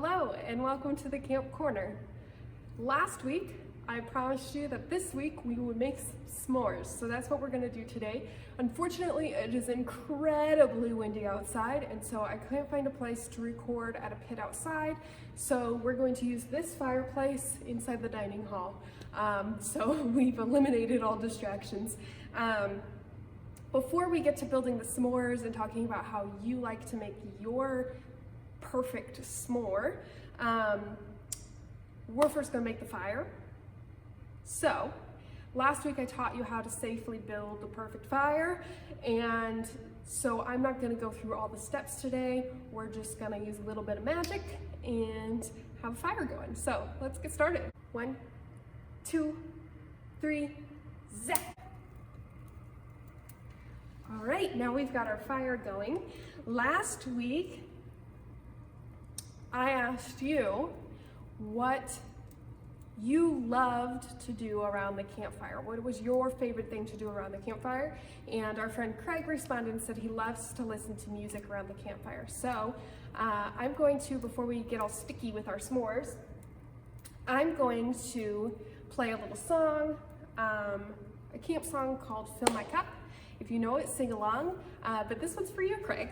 Hello and welcome to the Camp Corner. Last week I promised you that this week we would make s'mores, so that's what we're going to do today. Unfortunately, it is incredibly windy outside, and so I couldn't find a place to record at a pit outside, so we're going to use this fireplace inside the dining hall. So we've eliminated all distractions. Before we get to building the s'mores and talking about how you like to make your perfect s'more, we're first going to make the fire. So last week I taught you how to safely build the perfect fire, and so I'm not going to go through all the steps today. We're just going to use a little bit of magic and have a fire going. So let's get started. 1, 2, 3, zap! All right, now we've got our fire going. Last week I asked you what you loved to do around the campfire. What was your favorite thing to do around the campfire? And our friend Craig responded and said he loves to listen to music around the campfire. So I'm going to, before we get all sticky with our s'mores, I'm going to play a little song, a camp song called Fill My Cup. If you know it, sing along, but this one's for you, Craig.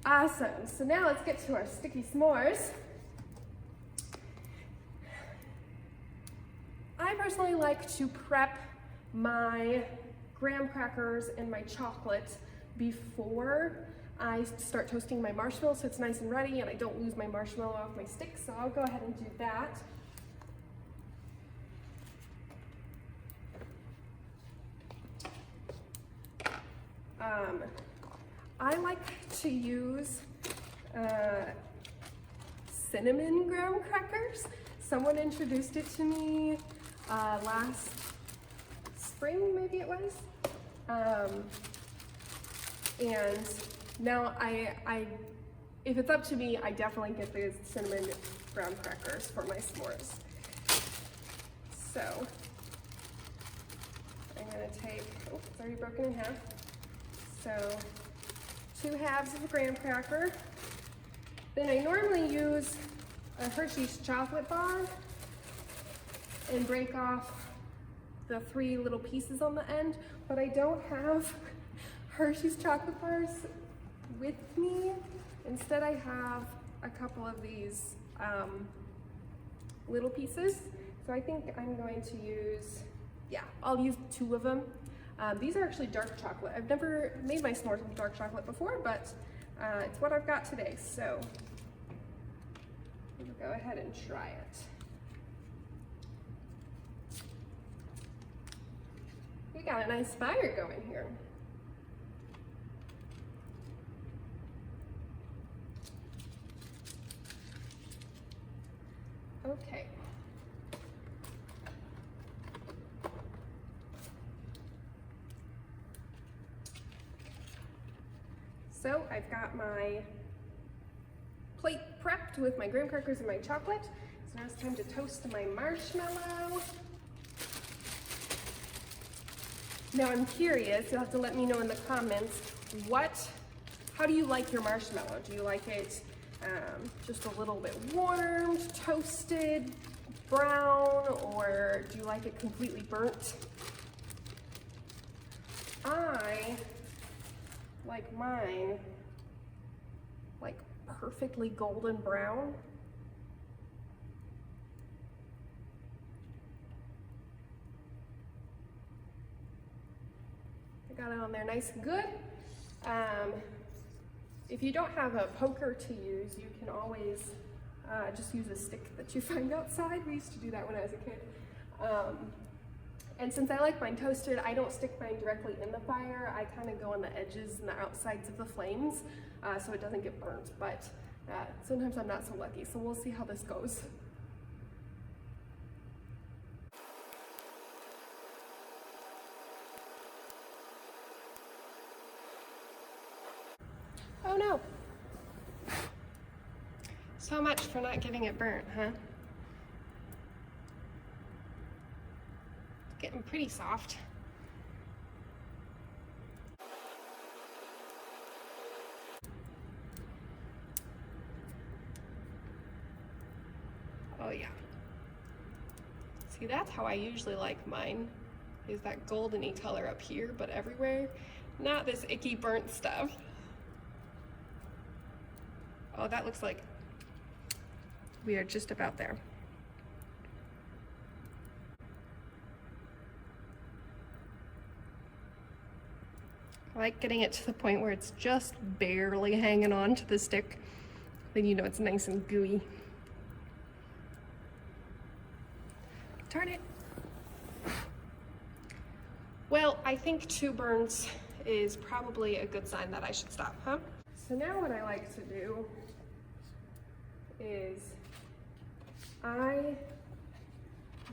Awesome. So now let's get to our sticky s'mores. I personally like to prep my graham crackers and my chocolate before I start toasting my marshmallows, so it's nice and ready and I don't lose my marshmallow off my stick, so I'll go ahead and do that. I like to use cinnamon graham crackers. Someone introduced it to me last spring, maybe it was. And now if it's up to me, I definitely get the cinnamon graham crackers for my s'mores. So I'm gonna take, oh, it's already broken in half. So 2 halves of a graham cracker. Then I normally use a Hershey's chocolate bar and break off the 3 little pieces on the end, but I don't have Hershey's chocolate bars with me. Instead, I have a couple of these little pieces. So I think I'm going to use, I'll use 2 of them. These are actually dark chocolate. I've never made my s'mores with dark chocolate before, but it's what I've got today, so we'll go ahead and try it. We got a nice fire going here. Okay. So I've got my prepped with my graham crackers and my chocolate. So now it's time to toast my marshmallow. Now I'm curious, you'll have to let me know in the comments, how do you like your marshmallow? Do you like it just a little bit warmed, toasted, brown, or do you like it completely burnt? I like mine like perfectly golden brown. I got it on there nice and good. If you don't have a poker to use, you can always just use a stick that you find outside. We used to do that when I was a kid. And since I like mine toasted, I don't stick mine directly in the fire. I kind of go on the edges and the outsides of the flames so it doesn't get burnt. But sometimes I'm not so lucky, so we'll see how this goes. Oh no. So much for not getting it burnt, huh? It's getting pretty soft. Oh yeah. See, that's how I usually like mine, is that goldeny color up here, but everywhere, not this icky burnt stuff. Oh, that looks like we are just about there. I like getting it to the point where it's just barely hanging on to the stick. Then you know it's nice and gooey. Darn it. Well, I think 2 burns is probably a good sign that I should stop, huh? So now what I like to do is I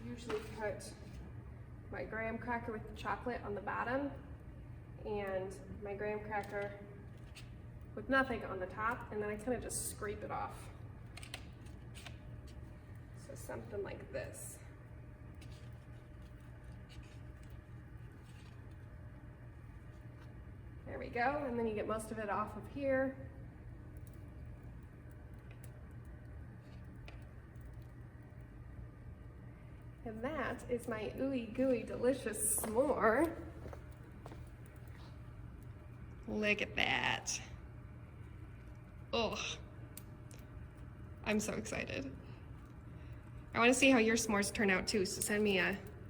usually put my graham cracker with the chocolate on the bottom and my graham cracker with nothing on the top, and then I kind of just scrape it off. So something like this. There we go, and then you get most of it off of here. And that is my ooey gooey delicious s'more. Look at that. Oh, I'm so excited. I want to see how your s'mores turn out too, so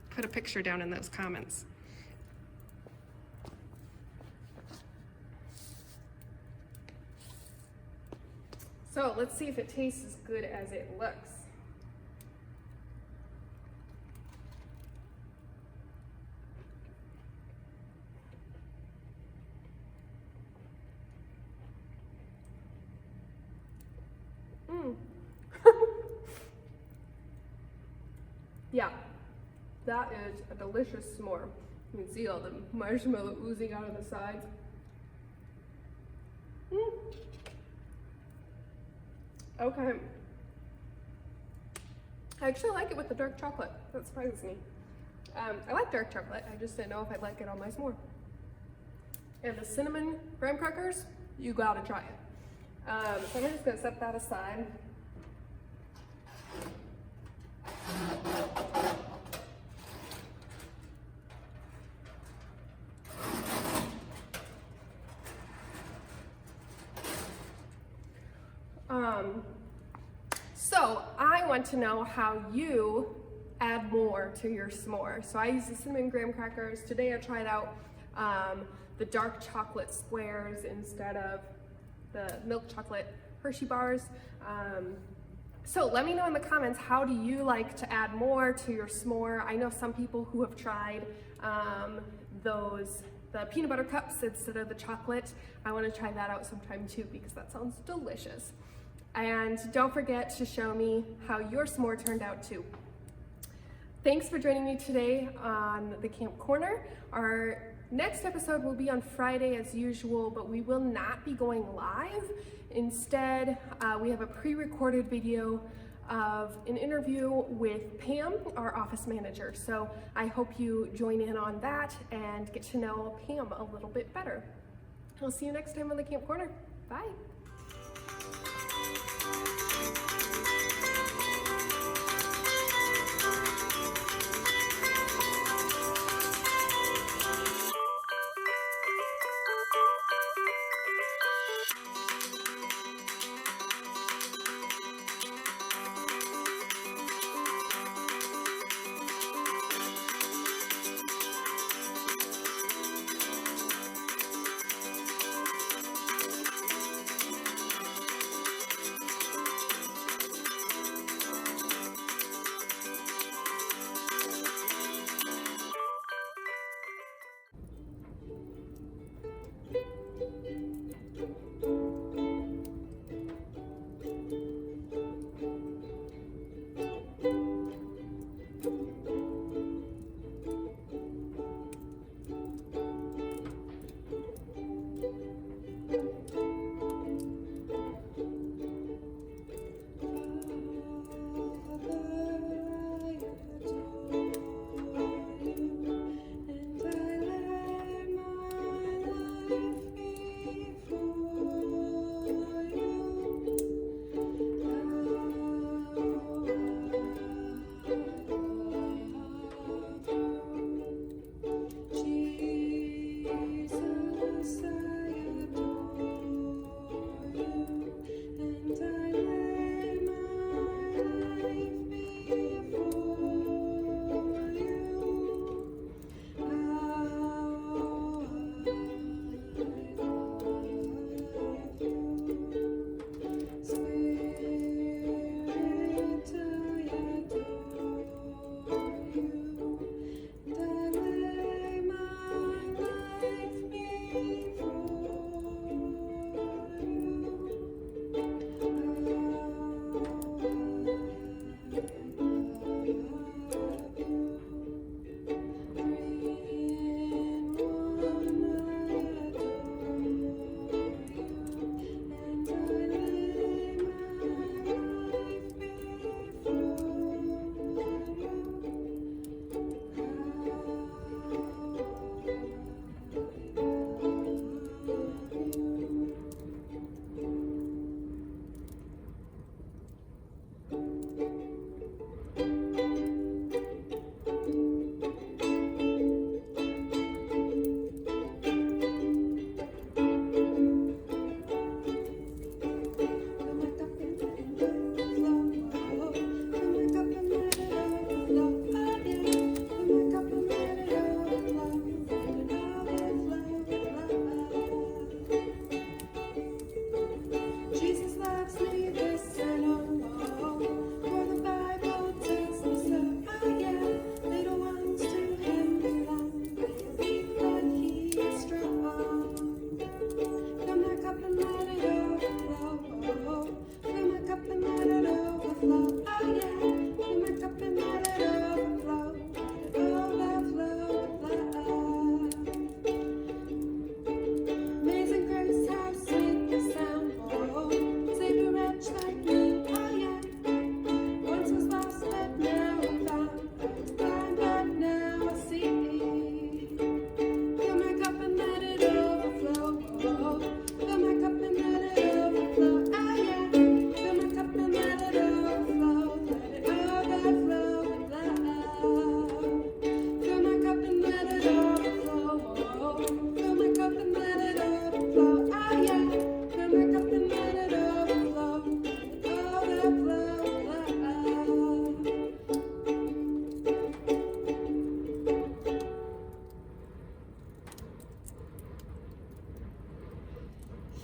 put a picture down in those comments. So let's see if it tastes as good as it looks. Yeah, that is a delicious s'more. You can see all the marshmallow oozing out of the sides. Okay. I actually like it with the dark chocolate. That surprises me. I like dark chocolate. I just didn't know if I'd like it on my s'more. And the cinnamon graham crackers, you gotta try it. So I'm just gonna set that aside. So I want to know how you add more to your s'more. So I use the cinnamon graham crackers. Today I tried out the dark chocolate squares instead of the milk chocolate Hershey bars. So let me know in the comments, how do you like to add more to your s'more? I know some people who have tried the peanut butter cups instead of the chocolate. I want to try that out sometime too, because that sounds delicious. And don't forget to show me how your s'more turned out too. Thanks for joining me today on the Camp Corner. Our Next episode will be on Friday as usual, but we will not be going live. Instead, we have a pre-recorded video of an interview with Pam, our office manager. So I hope you join in on that and get to know Pam a little bit better. I'll see you next time on the Camp Corner. Bye.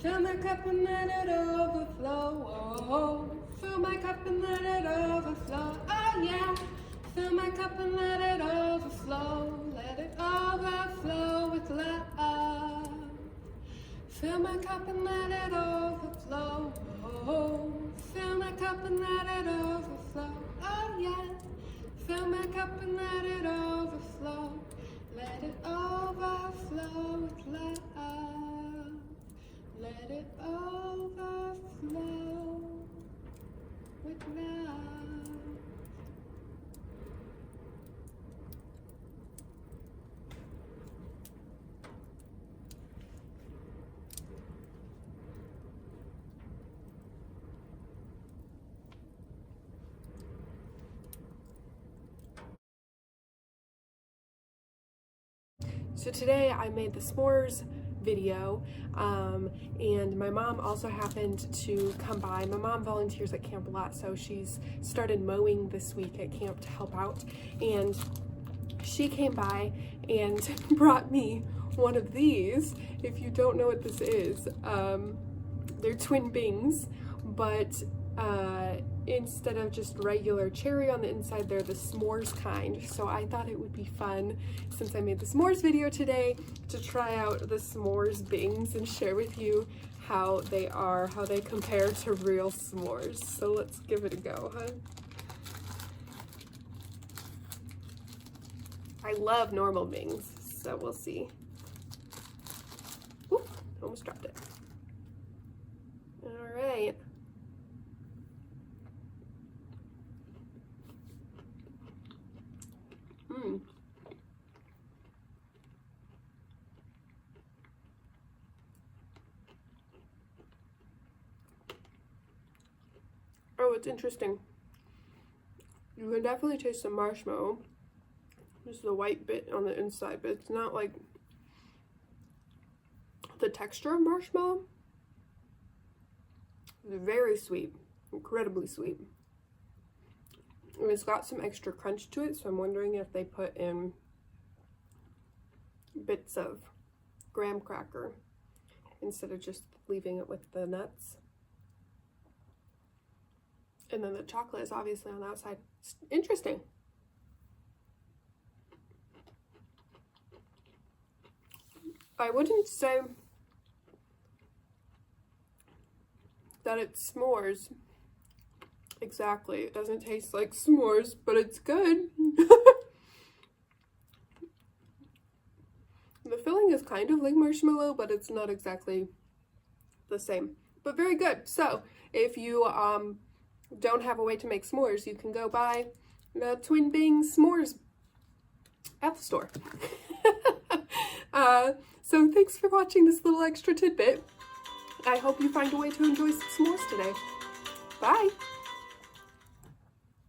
Fill my cup and let it overflow. Oh, fill my cup and let it overflow. Oh yeah. Fill my cup and let it overflow. Let it overflow with love. Fill my cup and let it overflow. Oh, fill my cup and let it overflow. Oh yeah. Fill my cup and let it overflow. Let it overflow with love. Let it overflow with love. So today I made the s'mores video, and my mom also happened to come by. My mom volunteers at camp a lot, so she's started mowing this week at camp to help out, and she came by and brought me one of these. If you don't know what this is, they're twin bings, but instead of just regular cherry on the inside, they're the s'mores kind. So I thought it would be fun, since I made the s'mores video today, to try out the s'mores bings and share with you how they compare to real s'mores. So let's give it a go, huh? I love normal bings, so we'll see. Oop, almost dropped it. All right. Oh, it's interesting. You can definitely taste the marshmallow. Just the white bit on the inside, but it's not like the texture of marshmallow. It's very sweet, incredibly sweet. And it's got some extra crunch to it, so I'm wondering if they put in bits of graham cracker instead of just leaving it with the nuts. And then the chocolate is obviously on the outside. It's interesting. I wouldn't say that it's s'mores exactly. It doesn't taste like s'mores, but it's good. The filling is kind of like marshmallow, but it's not exactly the same. But very good. So if you don't have a way to make s'mores, you can go buy the Twin Bing s'mores at the store. So thanks for watching this little extra tidbit. I hope you find a way to enjoy some s'mores today. Bye!